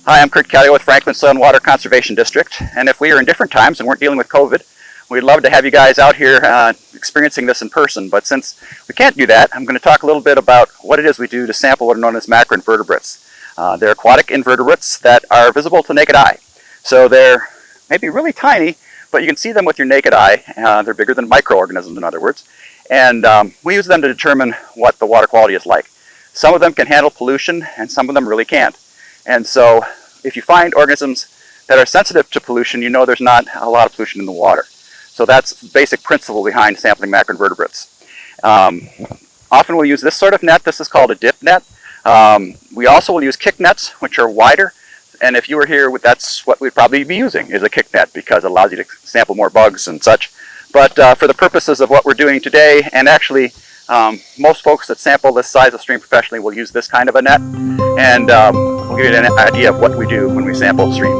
Hi, I'm Kurt Kelly with Franklin Soil and Water Conservation District, and if we were in different times and weren't dealing with COVID, we'd love to have you guys out here experiencing this in person. But since we can't do that, I'm going to talk a little bit about what it is we do to sample what are known as macroinvertebrates. They're aquatic invertebrates that are visible to naked eye. So they're maybe really tiny, but you can see them with your naked eye. They're bigger than microorganisms, in other words. And we use them to determine what the water quality is like. Some of them can handle pollution, and some of them really can't. And so if you find organisms that are sensitive to pollution, you know there's not a lot of pollution in the water. So that's the basic principle behind sampling macroinvertebrates. Often we'll use this sort of net. This is called a dip net. We also will use kick nets, which are wider. And if you were here, that's what we'd probably be using, is a kick net, because it allows you to sample more bugs and such. But for the purposes of what we're doing today, and actually most folks that sample this size of stream professionally will use this kind of a net. And we'll give you an idea of what we do when we sample a stream.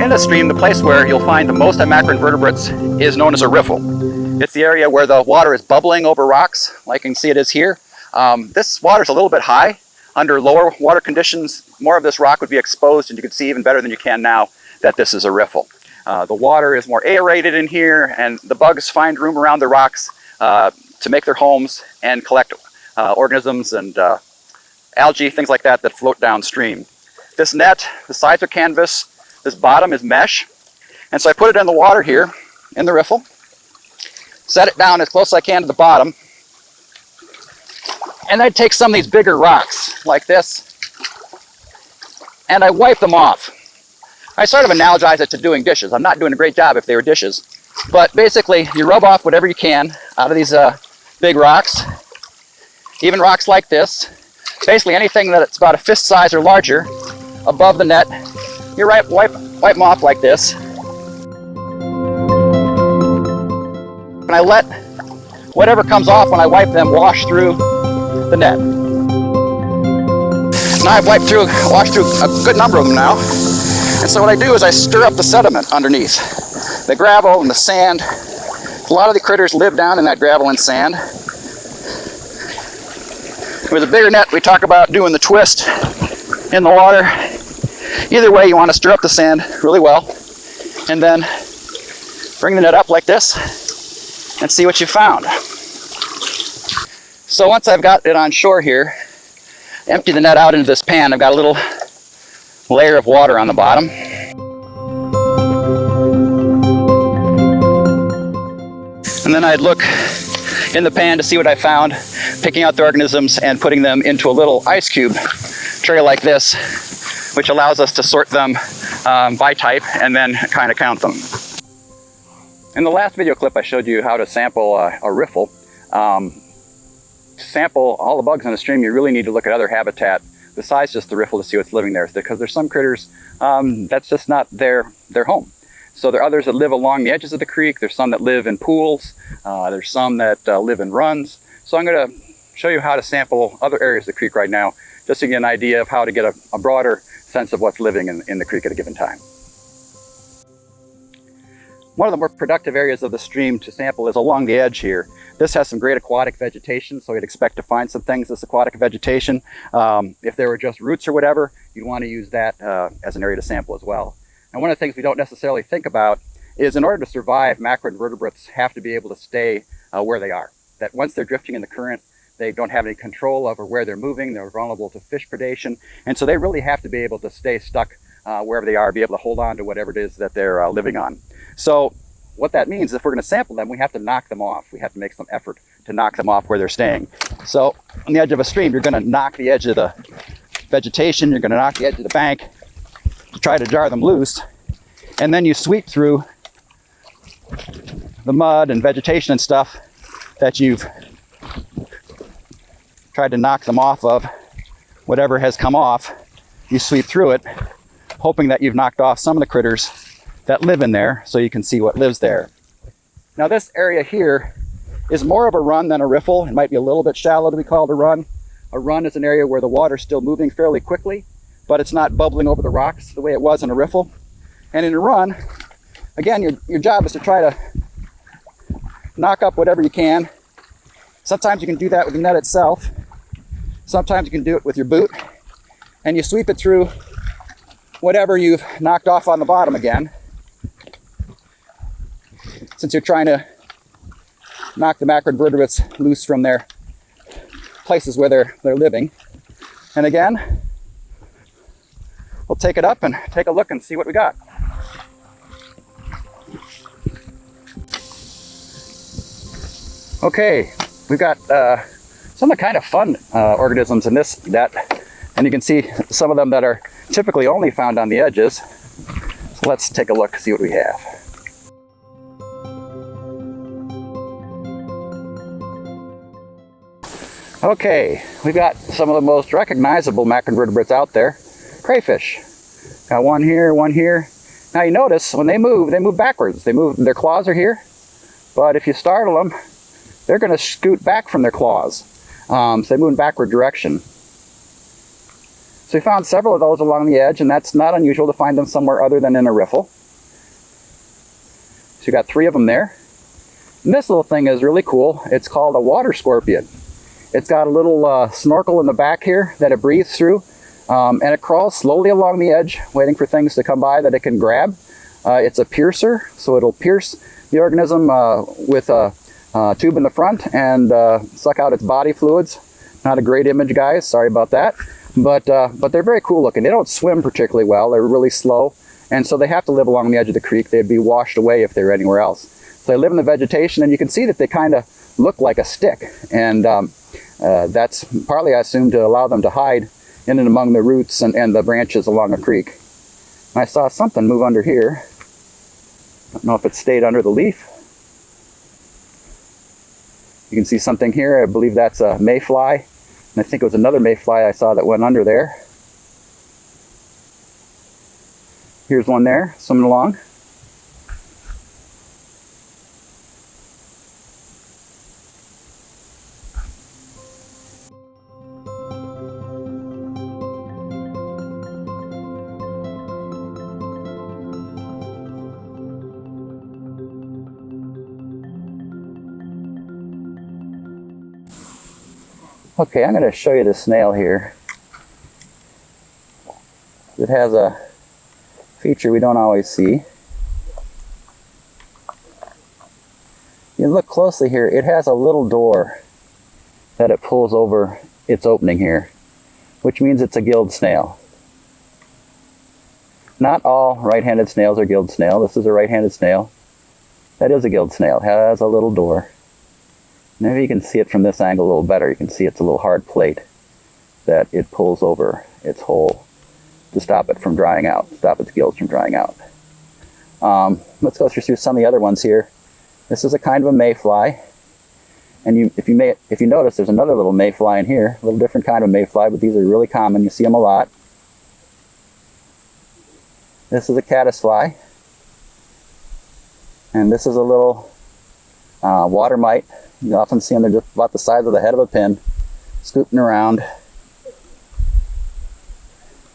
In a stream, the place where you'll find the most macroinvertebrates is known as a riffle. It's the area where the water is bubbling over rocks, like you can see it is here. This water is a little bit high. Under lower water conditions, more of this rock would be exposed, and you can see even better than you can now that this is a riffle. The water is more aerated in here, and the bugs find room around the rocks to make their homes and collect organisms and algae, things like that, that float downstream. This net, the sides are canvas, this bottom is mesh, and so I put it in the water here, in the riffle, set it down as close as I can to the bottom, and I take some of these bigger rocks, like this, and I wipe them off. I sort of analogize it to doing dishes. I'm not doing a great job if they were dishes, but basically you rub off whatever you can out of these big rocks, even rocks like this. Basically anything that's about a fist size or larger above the net, you wipe them off like this. And I let whatever comes off when I wipe them wash through the net. Now I've washed through a good number of them now. And so what I do is I stir up the sediment underneath. The gravel and the sand. A lot of the critters live down in that gravel and sand. With a bigger net, we talk about doing the twist in the water. Either way, you want to stir up the sand really well, and then bring the net up like this and see what you found. So once I've got it on shore here, empty the net out into this pan. I've got a little layer of water on the bottom. And then I'd look in the pan to see what I found, picking out the organisms and putting them into a little ice cube tray like this, which allows us to sort them by type and then kind of count them. In the last video clip, I showed you how to sample a riffle. To sample all the bugs in a stream, you really need to look at other habitat besides just the riffle to see what's living there, because there's some critters that's just not their home. So there are others that live along the edges of the creek. There's some that live in pools. There's some that live in runs. So I'm going to show you how to sample other areas of the creek right now, just to get an idea of how to get a broader sense of what's living in the creek at a given time. One of the more productive areas of the stream to sample is along the edge here. This has some great aquatic vegetation, so you'd expect to find some things, this aquatic vegetation. If there were just roots or whatever, you'd want to use that as an area to sample as well. And one of the things we don't necessarily think about is, in order to survive, macroinvertebrates have to be able to stay where they are. That once they're drifting in the current, they don't have any control over where they're moving. They're vulnerable to fish predation. And so they really have to be able to stay stuck wherever they are, be able to hold on to whatever it is that they're living on. So what that means is, if we're going to sample them, we have to knock them off. We have to make some effort to knock them off where they're staying. So on the edge of a stream, you're going to knock the edge of the vegetation, you're going to knock the edge of the bank to try to jar them loose. And then you sweep through the mud and vegetation and stuff that you've tried to knock them off of. Whatever has come off, you sweep through it, hoping that you've knocked off some of the critters that live in there, so you can see what lives there. Now this area here is more of a run than a riffle. It might be a little bit shallow to be called a run. A run is an area where the water's still moving fairly quickly, but it's not bubbling over the rocks the way it was in a riffle. And in a run, again, your job is to try to knock up whatever you can. Sometimes you can do that with the net itself. Sometimes you can do it with your boot. and you sweep it through whatever you've knocked off on the bottom again, since you're trying to knock the macroinvertebrates loose from their places where they're living. And again, we'll take it up and take a look and see what we got. Okay, we've got some kind of fun organisms in this net, and you can see some of them that are typically only found on the edges. So let's take a look, see what we have. Okay, we've got some of the most recognizable macroinvertebrates out there. Crayfish. Got one here, one here. Now you notice when they move backwards. They move, their claws are here, but if you startle them, they're going to scoot back from their claws. So they move in backward direction. So we found several of those along the edge, and that's not unusual to find them somewhere other than in a riffle. So you got 3 of them there. And this little thing is really cool. It's called a water scorpion. It's got a little snorkel in the back here that it breathes through, and it crawls slowly along the edge, waiting for things to come by that it can grab. It's a piercer, so it'll pierce the organism with a tube in the front and suck out its body fluids. Not a great image, guys, sorry about that. But they're very cool looking. They don't swim particularly well, they're really slow, and so they have to live along the edge of the creek. They'd be washed away if they were anywhere else. So they live in the vegetation, and you can see that they kind of look like a stick, and that's partly, I assume, to allow them to hide in and among the roots and the branches along a creek. And I saw something move under here. I don't know if it stayed under the leaf. You can see something here. I believe that's a mayfly. And I think it was another mayfly I saw that went under there. Here's one there, swimming along. Okay, I'm going to show you the snail here. It has a feature we don't always see. You look closely here, it has a little door that it pulls over its opening here, which means it's a gilled snail. Not all right-handed snails are gilled snail. This is a right-handed snail. That is a gilled snail. It has a little door. Maybe you can see it from this angle a little better. You can see it's a little hard plate that it pulls over its hole to stop it from drying out, stop its gills from drying out. Let's go through some of the other ones here. This is a kind of a mayfly, and if you notice, there's another little mayfly in here, a little different kind of mayfly, but these are really common. You see them a lot. This is a caddisfly, and this is a little water mite. You often see them, they're just about the size of the head of a pin, scooting around.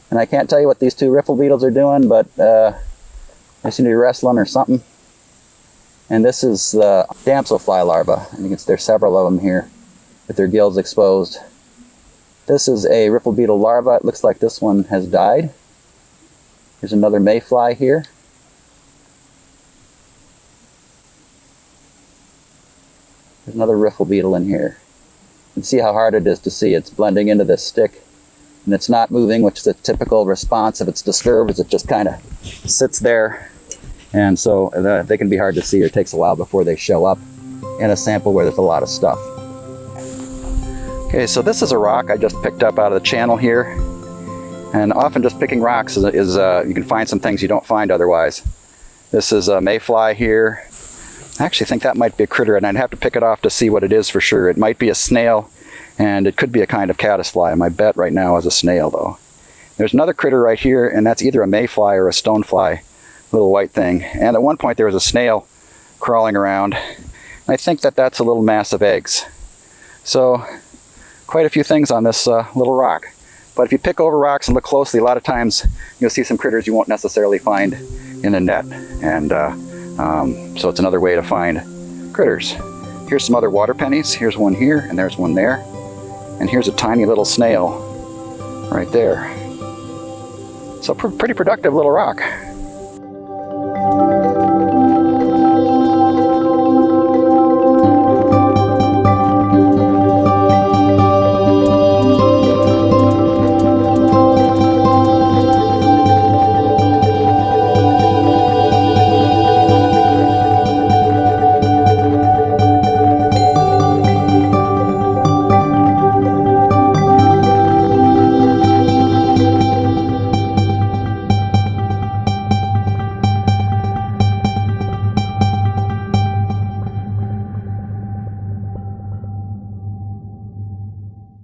And I can't tell you what these 2 riffle beetles are doing, but they seem to be wrestling or something. And this is the damselfly larva. And you can see there's several of them here with their gills exposed. This is a riffle beetle larva. It looks like this one has died. Here's another mayfly here. There's another riffle beetle in here. You can see how hard it is to see. It's blending into this stick, and it's not moving, which is a typical response if it's disturbed, is it just kind of sits there. And so they can be hard to see, or it takes a while before they show up in a sample where there's a lot of stuff. Okay, so this is a rock I just picked up out of the channel here. And often just picking rocks is you can find some things you don't find otherwise. This is a mayfly here. I actually think that might be a critter, and I'd have to pick it off to see what it is for sure. It might be a snail, and it could be a kind of caddisfly. My bet right now is a snail, though. There's another critter right here, and that's either a mayfly or a stonefly, little white thing. And at one point there was a snail crawling around. I think that that's a little mass of eggs. So quite a few things on this little rock. But if you pick over rocks and look closely, a lot of times you'll see some critters you won't necessarily find in a net. And so it's another way to find critters. Here's some other water pennies. Here's one here, and there's one there. And here's a tiny little snail right there. So pretty productive little rock.